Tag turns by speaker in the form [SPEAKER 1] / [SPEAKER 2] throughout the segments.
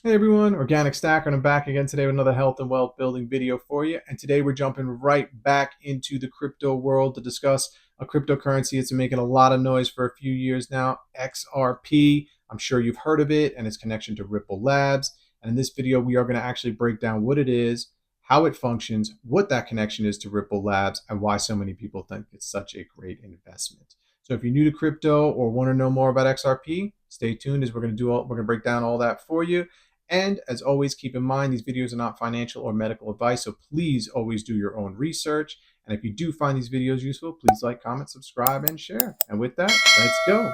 [SPEAKER 1] Hey everyone, Organic Stacker, and I'm back again today with another health and wealth building video for you. And today we're jumping right back into the crypto world to discuss a cryptocurrency. It's been making a lot of noise for a few years now, XRP. I'm sure you've heard of it and its connection to Ripple Labs. And in this video, we are going to actually break down what it is, how it functions, what that connection is to Ripple Labs, and why so many people think it's such a great investment. So if you're new to crypto or want to know more about XRP, stay tuned as we're going to break down all that for you. And as always, keep in mind these videos are not financial or medical advice, so please always do your own research. And if you do find these videos useful, please like, comment, subscribe, and share. And with that, let's go.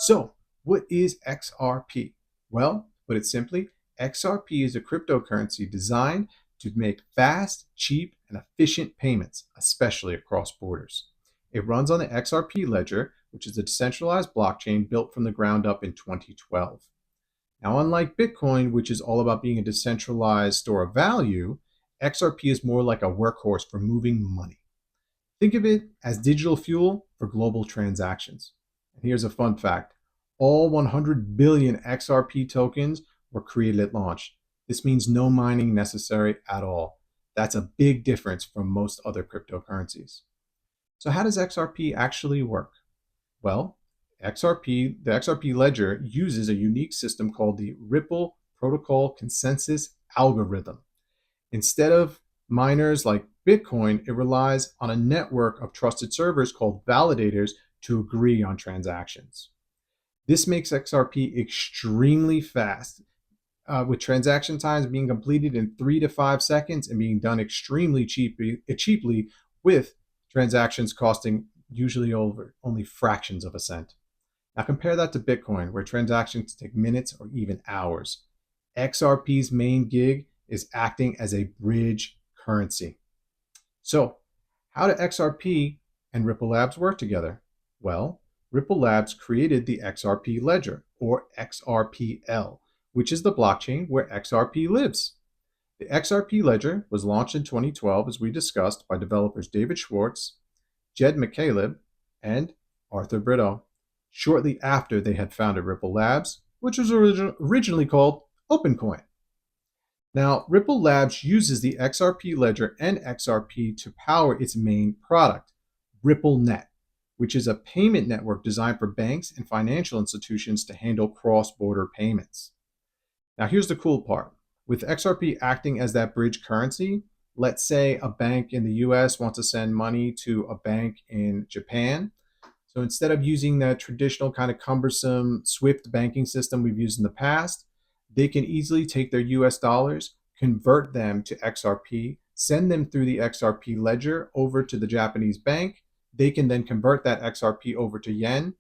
[SPEAKER 1] So, what is XRP? Well, put it simply, XRP is a cryptocurrency designed to make fast, cheap, and efficient payments, especially across borders. It runs on the XRP ledger, which is a decentralized blockchain built from the ground up in 2012. Now, unlike Bitcoin, which is all about being a decentralized store of value, XRP is more like a workhorse for moving money. Think of it as digital fuel for global transactions. And here's a fun fact. All 100 billion XRP tokens were created at launch. This means no mining necessary at all. That's a big difference from most other cryptocurrencies. So how does XRP actually work? Well, the XRP ledger uses a unique system called the Ripple Protocol Consensus Algorithm. Instead of miners like Bitcoin, it relies on a network of trusted servers called validators to agree on transactions. This makes XRP extremely fast, with transaction times being completed in 3 to 5 seconds and being done extremely cheaply with transactions costing usually over only fractions of a cent. Now compare that to Bitcoin, where transactions take minutes or even hours. XRP's main gig is acting as a bridge currency. So, how do XRP and Ripple Labs work together? Well, Ripple Labs created the XRP ledger, or XRPL, which is the blockchain where XRP lives. The XRP ledger was launched in 2012, as we discussed, by developers David Schwartz, Jed McCaleb, and Arthur Brito, shortly after they had founded Ripple Labs, which was originally called OpenCoin. Now, Ripple Labs uses the XRP ledger and XRP to power its main product, RippleNet, which is a payment network designed for banks and financial institutions to handle cross-border payments. Now, here's the cool part. With XRP acting as that bridge currency, let's say a bank in the US wants to send money to a bank in Japan. So instead of using the traditional kind of cumbersome SWIFT banking system we've used in the past, they can easily take their US dollars, convert them to XRP, send them through the XRP ledger over to the Japanese bank. They can then convert that XRP over to yen,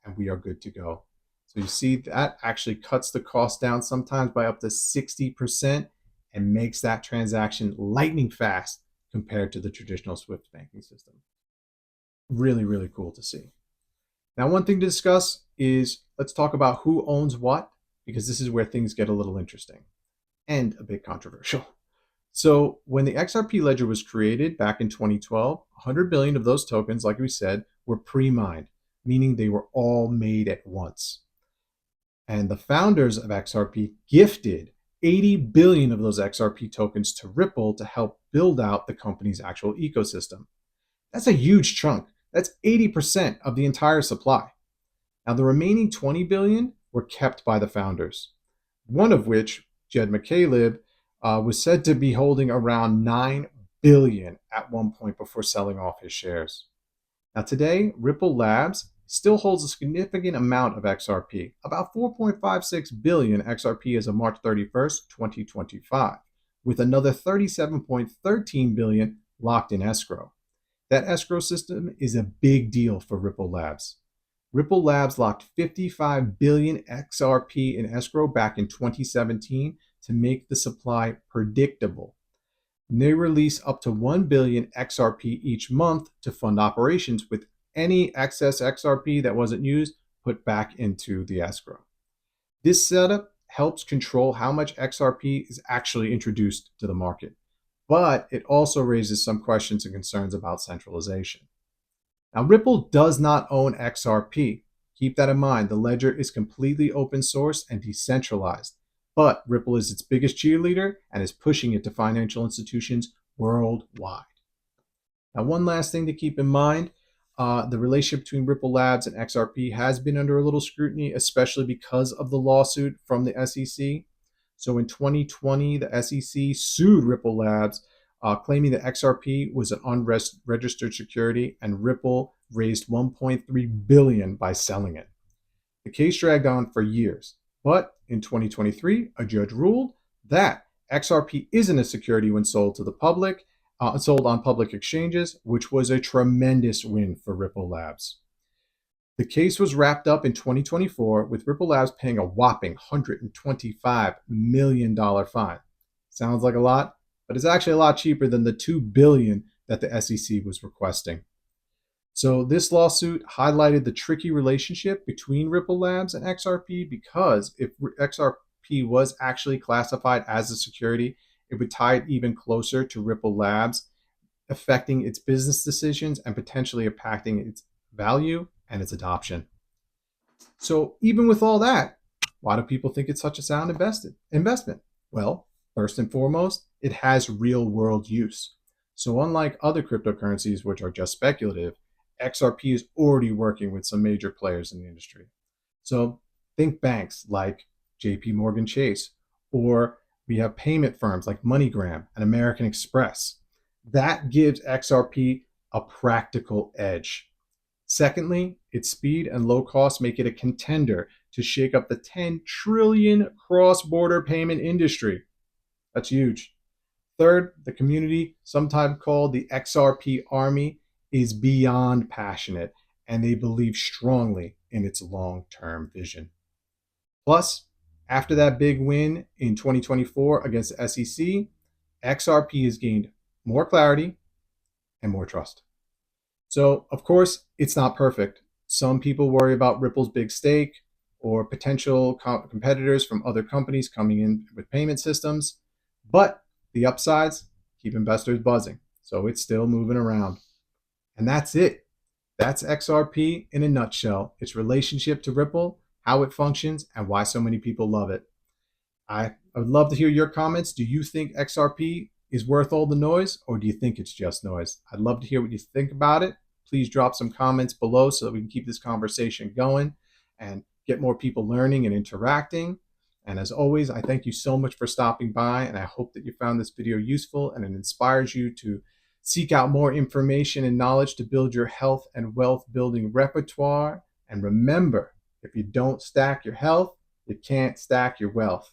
[SPEAKER 1] and we are good to go. So you see that actually cuts the cost down sometimes by up to 60% and makes that transaction lightning fast compared to the traditional SWIFT banking system. Really, really cool to see. Now, one thing to discuss is let's talk about who owns what, because this is where things get a little interesting and a bit controversial. So when the XRP ledger was created back in 2012, 100 billion of those tokens, like we said, were pre-mined, meaning they were all made at once. And the founders of XRP gifted 80 billion of those XRP tokens to Ripple to help build out the company's actual ecosystem. That's a huge chunk. That's 80% of the entire supply. Now, the remaining 20 billion were kept by the founders, one of which, Jed McCaleb, was said to be holding around 9 billion at one point before selling off his shares. Now, today, Ripple Labs still holds a significant amount of XRP, about 4.56 billion XRP as of March 31st, 2025, with another 37.13 billion locked in escrow. That escrow system is a big deal for Ripple Labs. Ripple Labs locked 55 billion XRP in escrow back in 2017 to make the supply predictable. They release up to 1 billion XRP each month to fund operations, with any excess XRP that wasn't used put back into the escrow. This setup helps control how much XRP is actually introduced to the market, but it also raises some questions and concerns about centralization. Now, Ripple does not own XRP. Keep that in mind. The ledger is completely open source and decentralized, but Ripple is its biggest cheerleader and is pushing it to financial institutions worldwide. Now, one last thing to keep in mind, the relationship between Ripple Labs and XRP has been under a little scrutiny, especially because of the lawsuit from the SEC. So in 2020, the SEC sued Ripple Labs, claiming that XRP was an unregistered security, and Ripple raised $1.3 billion by selling it. The case dragged on for years, but in 2023, a judge ruled that XRP isn't a security when sold to the public, sold on public exchanges, which was a tremendous win for Ripple Labs. The case was wrapped up in 2024 with Ripple Labs paying a whopping $125 million fine. Sounds like a lot, but it's actually a lot cheaper than the $2 billion that the SEC was requesting. So this lawsuit highlighted the tricky relationship between Ripple Labs and XRP, because if XRP was actually classified as a security, it would tie it even closer to Ripple Labs, affecting its business decisions and potentially impacting its value and its adoption. So even with all that, why do people think it's such a sound investment? Well, first and foremost, it has real world use. So unlike other cryptocurrencies, which are just speculative, XRP is already working with some major players in the industry. So think banks like JP Morgan Chase, or we have payment firms like MoneyGram and American Express. That gives XRP a practical edge. Secondly, its speed and low cost make it a contender to shake up the 10 trillion cross-border payment industry. That's huge. Third, the community, sometimes called the XRP Army, is beyond passionate, and they believe strongly in its long-term vision. Plus, after that big win in 2024 against the SEC, XRP has gained more clarity and more trust. So, of course, it's not perfect. Some people worry about Ripple's big stake or potential competitors from other companies coming in with payment systems, but the upsides keep investors buzzing. So it's still moving around. And that's it. That's XRP in a nutshell. Its relationship to Ripple, how it functions, and why so many people love it. I would love to hear your comments. Do you think XRP is worth all the noise, or do you think it's just noise? I'd love to hear what you think about it. Please drop some comments below so that we can keep this conversation going and get more people learning and interacting. And as always, I thank you so much for stopping by, and I hope that you found this video useful and it inspires you to seek out more information and knowledge to build your health and wealth building repertoire. And remember, if you don't stack your health, you can't stack your wealth.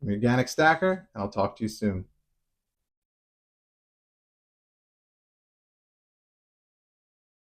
[SPEAKER 1] I'm Organic Stacker, and I'll talk to you soon.